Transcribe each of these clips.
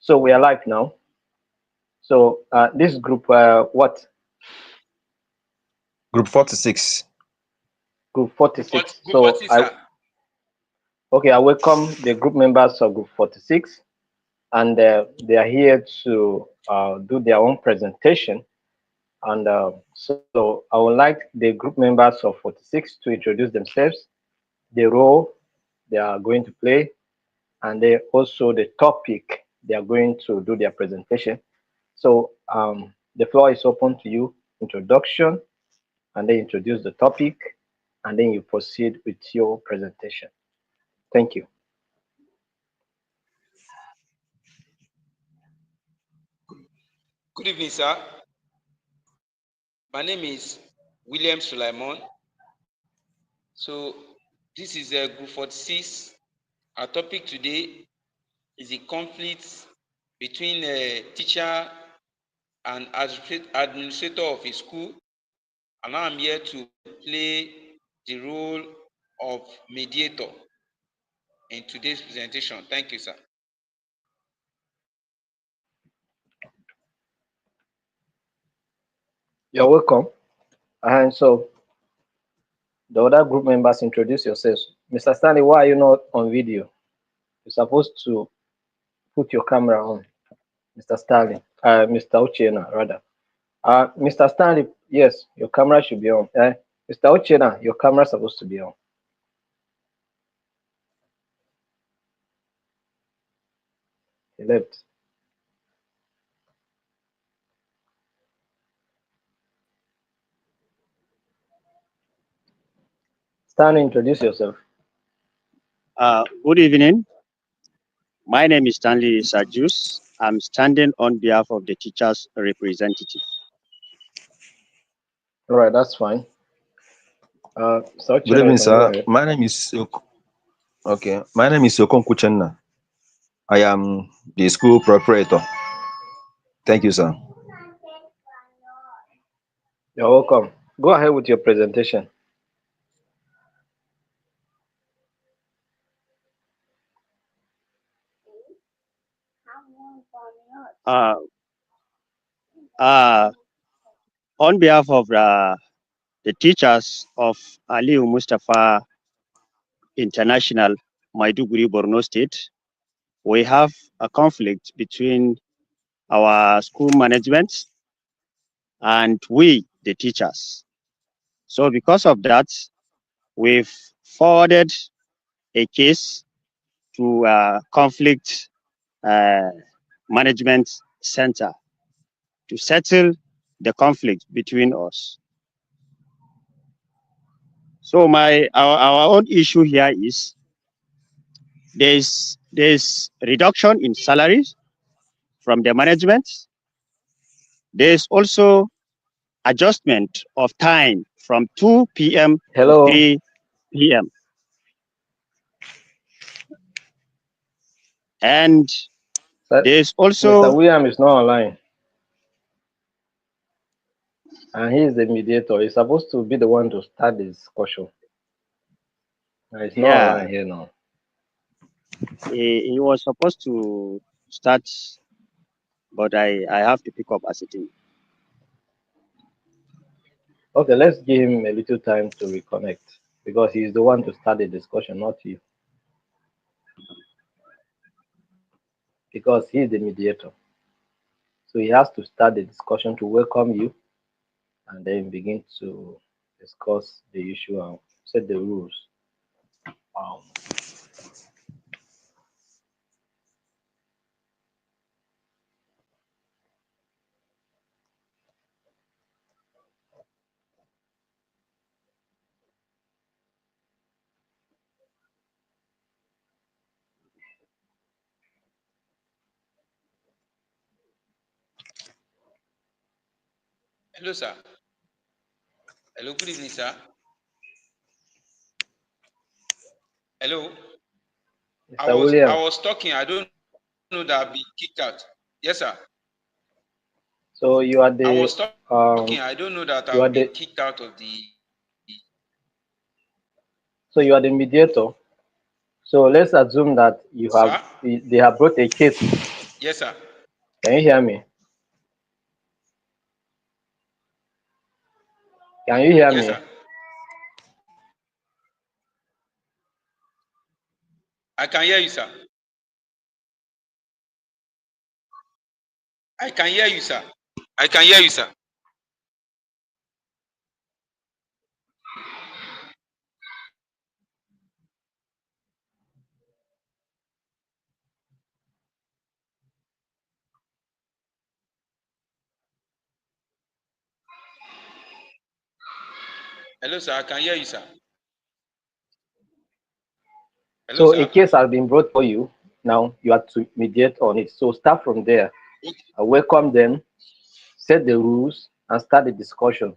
So we are live now. So this group, what? Group 46. Group Group 46. 40, group 40, sir. Okay, I welcome the group members of Group 46, and they are here to do their own presentation. And so I would like the group members of 46 to introduce themselves, the role they are going to play, and then also the topic they are going to do their presentation. So the floor is open to you. Introduction, and then introduce the topic, and then you proceed with your presentation. Thank you. Good evening, sir. My name is William Sulaimon. So this is Group 46. Our topic today is the conflict between a teacher and administrator of a school. And now I'm here to play the role of mediator in today's presentation. Thank you, sir. You're welcome. And so the other group members introduce yourselves. Mr. Stanley, why are you not on video? You're supposed to put your camera on. Mr. Stanley, Mr. Uchena, rather. Mr. Stanley, yes, your camera should be on. Mr. Uchena, your camera is supposed to be on. He left. Stanley, introduce yourself. Good evening. My name is Stanley Sajus. I'm standing on behalf of the teachers' representative. All right, that's fine. Good evening, sir. My name is Okonkwo Chenna. I am the school proprietor. Thank you, sir. You're welcome. Go ahead with your presentation. Uh, uh, on behalf of the teachers of Aliu Mustafa International, Maiduguri, Borno State, we have a conflict between our school management and we, the teachers. So because of that, we've forwarded a case to conflict management center to settle the conflict between us. So our own issue here is there's reduction in salaries from the management. There's also adjustment of time from 2 p.m. to Hello. 3 p.m. And there's also Mr. William is not online. And he is the mediator. He's supposed to be the one to start the discussion. He's not online here now. He was supposed to start, but I have to pick up as a team. Okay, let's give him a little time to reconnect because he's the one to start the discussion, not you. Because he's the mediator. So he has to start the discussion to welcome you and then begin to discuss the issue and set the rules. Hello, sir. Hello, good evening, sir. Hello. Mr. I was talking. I don't know that I've been kicked out. Yes, sir. So you are the. I was talking. I don't know that I've been kicked out of the. So you are the mediator. So let's assume that you have. They have brought a case. Yes, sir. Can you hear me? Can you hear Yes, me? sir. I can hear you, sir. I can hear you, sir. I can hear you, sir. Hello, sir. I can hear you, sir. Hello, So a sir. case has been brought for you. Now you have to mediate on it. So start from there. Okay. I welcome them, set the rules, and start the discussion.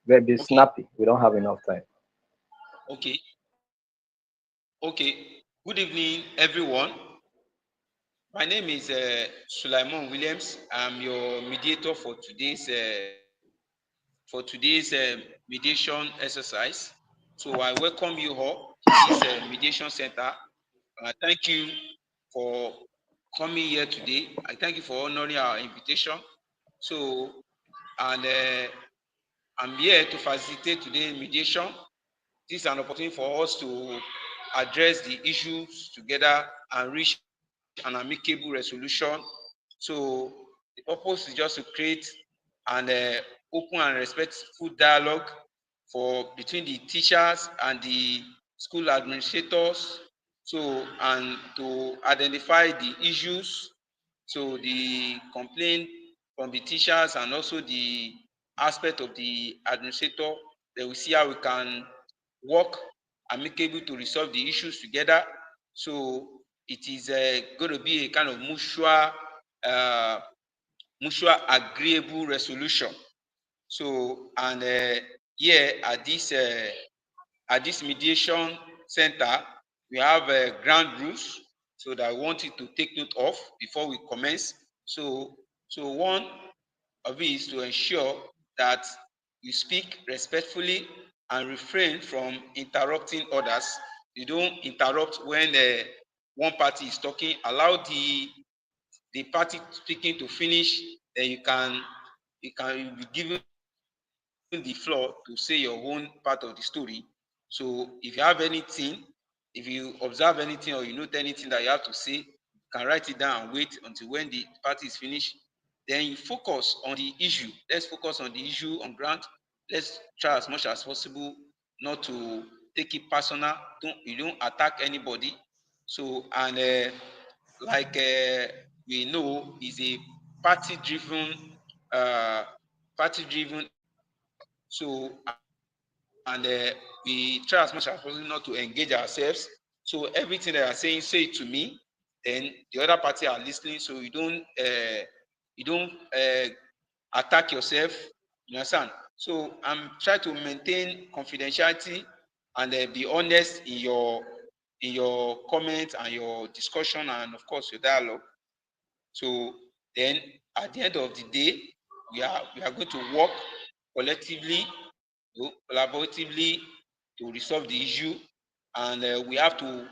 We'll be Okay. snappy. We don't have enough time. Okay. Okay. Good evening, everyone. My name is Sulaimon Williams. I'm your mediator for today's mediation exercise. So I welcome you all to this mediation center. Thank you for coming here today. I thank you for honoring our invitation. So, and I'm here to facilitate today's mediation. This is an opportunity for us to address the issues together and reach an amicable resolution. So the purpose is just to create an open and respectful dialogue for between the teachers and the school administrators. So and to identify the issues, so the complaint from the teachers and also the aspect of the administrator. Then we see how we can work amicably to resolve the issues together. So it is going to be a kind of uh, mutual agreeable resolution. So and here at this mediation center, we have ground rules. So that I want you to take note of before we commence. So one of it is to ensure that you speak respectfully and refrain from interrupting others. You don't interrupt when one party is talking. Allow the party speaking to finish. Then you be given the floor to say your own part of the story. So if you have anything, if you observe anything or you note anything that you have to say, you can write it down and wait until when the party is finished. Then you focus on the issue. Let's focus on the issue on ground. Let's try as much as possible not to take it personal. You don't attack anybody. So and like we know, is a party-driven uh, party-driven. So and we try as much as possible not to engage ourselves. So everything that you are saying, say it to me. Then the other party are listening, so you don't attack yourself. You understand? So I'm trying to maintain confidentiality and be honest in your comments and your discussion and of course your dialogue. So then at the end of the day, we are going to work collectively, collaboratively to resolve the issue, and we have to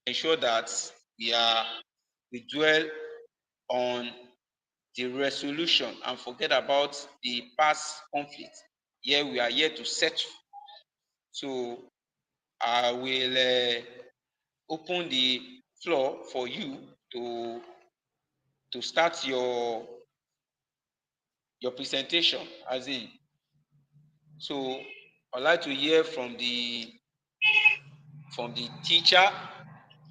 ensure that we dwell on the resolution and forget about the past conflict. Here we are here to settle. So I will open the floor for you to start your presentation as in. So I'd like to hear from the teacher.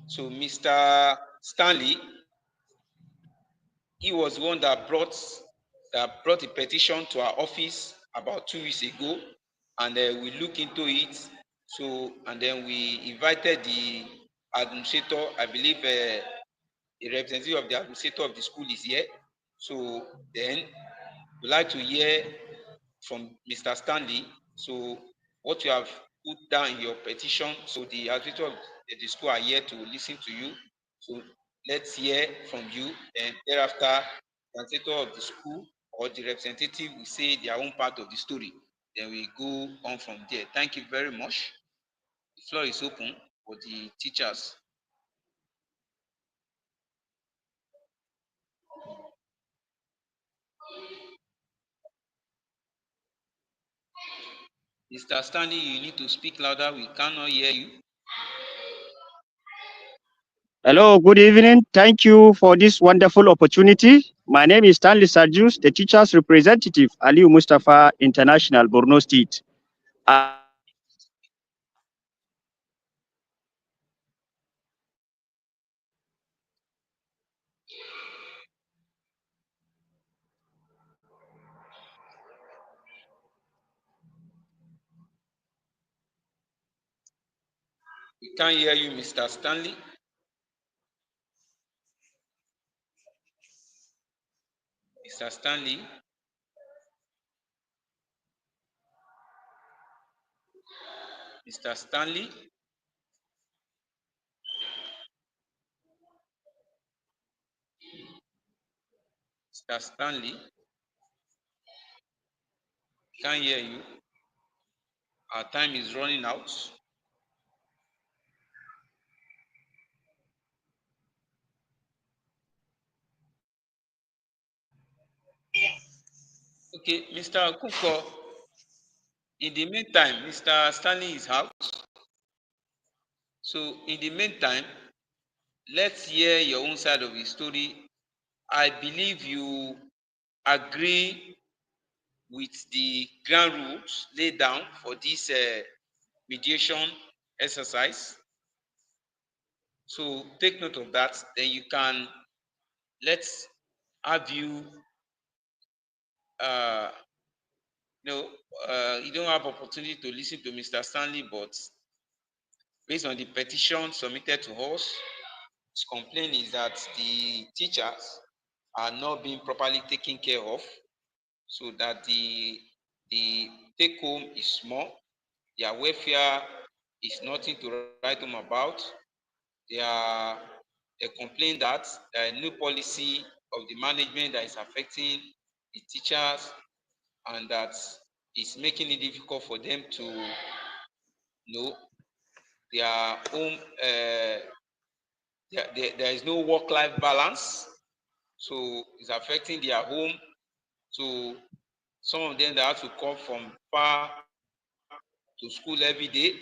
So Mr. Stanley, he was one that brought a petition to our office about 2 weeks ago, and we look into it. So and then we invited the administrator. I believe the representative of the administrator of the school is here. So then we'd like to hear from Mr. Stanley. So what you have put down in your petition, so the administrator of the school are here to listen to you. So let's hear from you, and thereafter, the administrator of the school or the representative will say their own part of the story. Then we go on from there. Thank you very much. The floor is open for the teachers. Mr. Stanley, you need to speak louder. We cannot hear you. Hello, good evening. Thank you for this wonderful opportunity. My name is Stanley Sarjus, the teacher's representative, Aliu Mustafa International, Borno State. We can't hear you, Mr. Stanley. Mr. Stanley. Mr. Stanley. Mr. Stanley. Can't hear you. Our time is running out. Okay, Mr. Okuko, in the meantime, Mr. Stanley is out. So in the meantime, let's hear your own side of the story. I believe you agree with the ground rules laid down for this mediation exercise. So take note of that. Then you can, let's have you, you don't have opportunity to listen to Mr. Stanley, but based on the petition submitted to us, his complaint is that the teachers are not being properly taken care of, so that the take home is small, their welfare is nothing to write home about. They complain that there is no policy of the management that is affecting the teachers, and that it's making it difficult for them to know their own. There is no work-life balance, so it's affecting their home. So some of them, they have to come from far to school every day,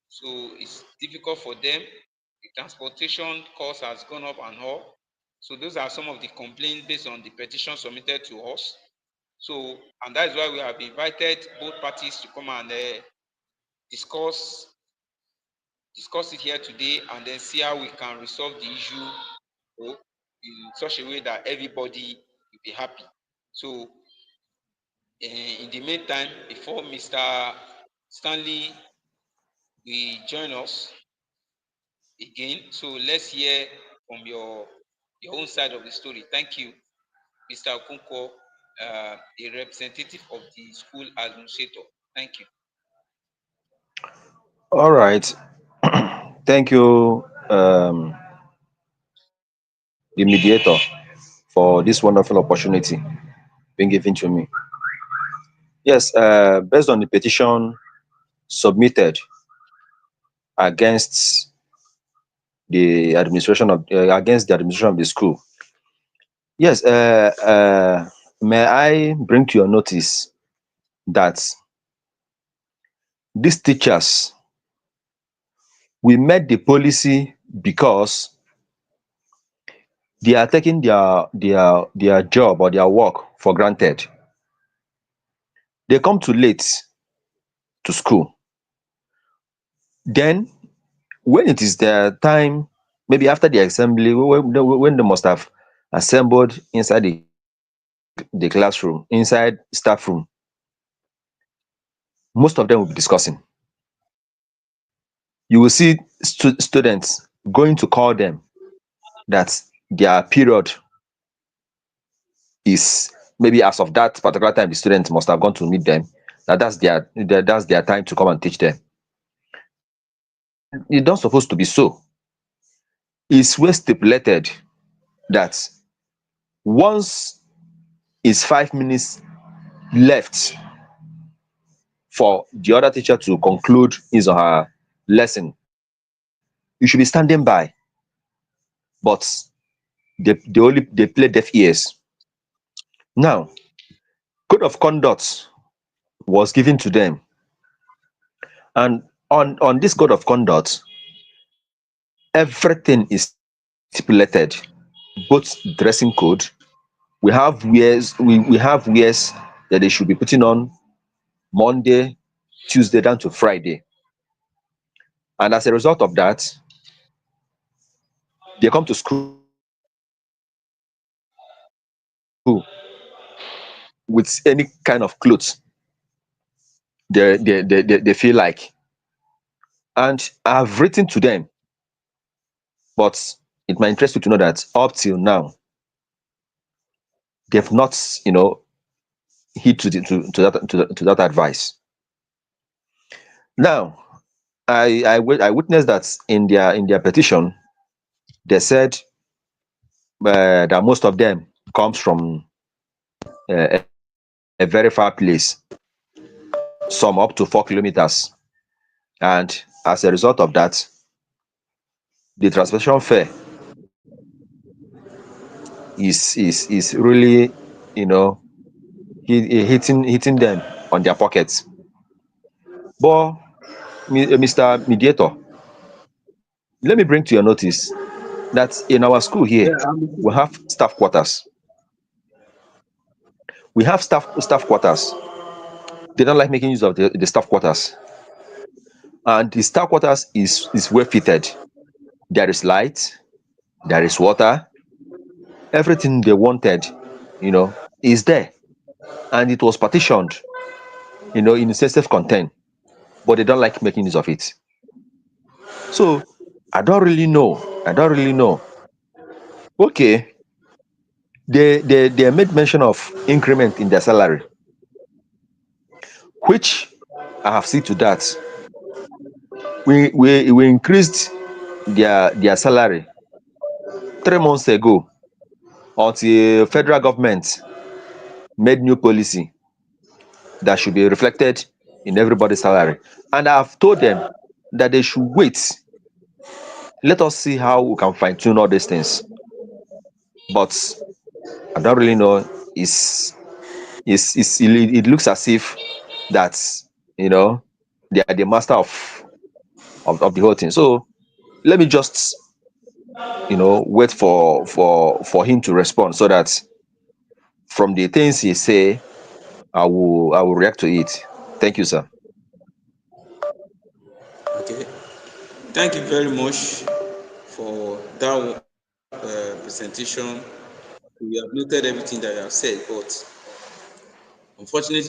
so it's difficult for them. The transportation cost has gone up and all. So those are some of the complaints based on the petition submitted to us. So, and that is why we have invited both parties to come and discuss it here today, and then see how we can resolve the issue in such a way that everybody will be happy. So in the meantime, before Mr. Stanley will join us again, so let's hear from your own side of the story. Thank you, Mr. Okunko, a representative of the school administrator. Thank you. All right. Thank you, the mediator, for this wonderful opportunity being given to me. Yes, based on the petition submitted against against the administration of the school. Yes, may I bring to your notice that these teachers, we made the policy because they are taking their job or their work for granted. They come too late to school. Then, when it is their time, maybe after the assembly, when they must have assembled inside the classroom, inside staff room, most of them will be discussing. You will see students going to call them that their period is maybe as of that particular time the students must have gone to meet them, that's their time to come and teach them. It's not supposed to be so. It's well stipulated that once it's 5 minutes left for the other teacher to conclude his or her lesson, you should be standing by. But they play deaf ears. Now, code of conduct was given to them And on this code of conduct, everything is stipulated, both dressing code. We have wears that they should be putting on Monday, Tuesday down to Friday. And as a result of that, they come to school with any kind of clothes they feel like. And I've written to them, but it might interest you to know that up till now, they've not, heed to that advice. Now, I witnessed that in their petition, they said that most of them comes from a very far place, some up to 4 kilometers, and as a result of that, the transportation fare is really, you know, hitting them on their pockets. But Mr. Mediator, let me bring to your notice that in our school here, Yeah, we have staff quarters. We have staff quarters. They don't like making use of the staff quarters, and the staff quarters is well fitted. There is light, there is water, everything they wanted, is there, and it was partitioned, in self-contained, but they don't like making use of it. So I don't really know. I don't really know. Okay, they made mention of increment in their salary, which I have seen to that. We increased their salary 3 months ago, until federal government made new policy that should be reflected in everybody's salary. And I've told them that they should wait. Let us see how we can fine tune all these things. But I don't really know. It looks as if that, you know they are the master of the whole thing. So let me just, wait for him to respond, so that from the things he say, I will react to it. Thank you, sir. okay. Thank you very much for that presentation. We have noted everything that you have said, but unfortunately,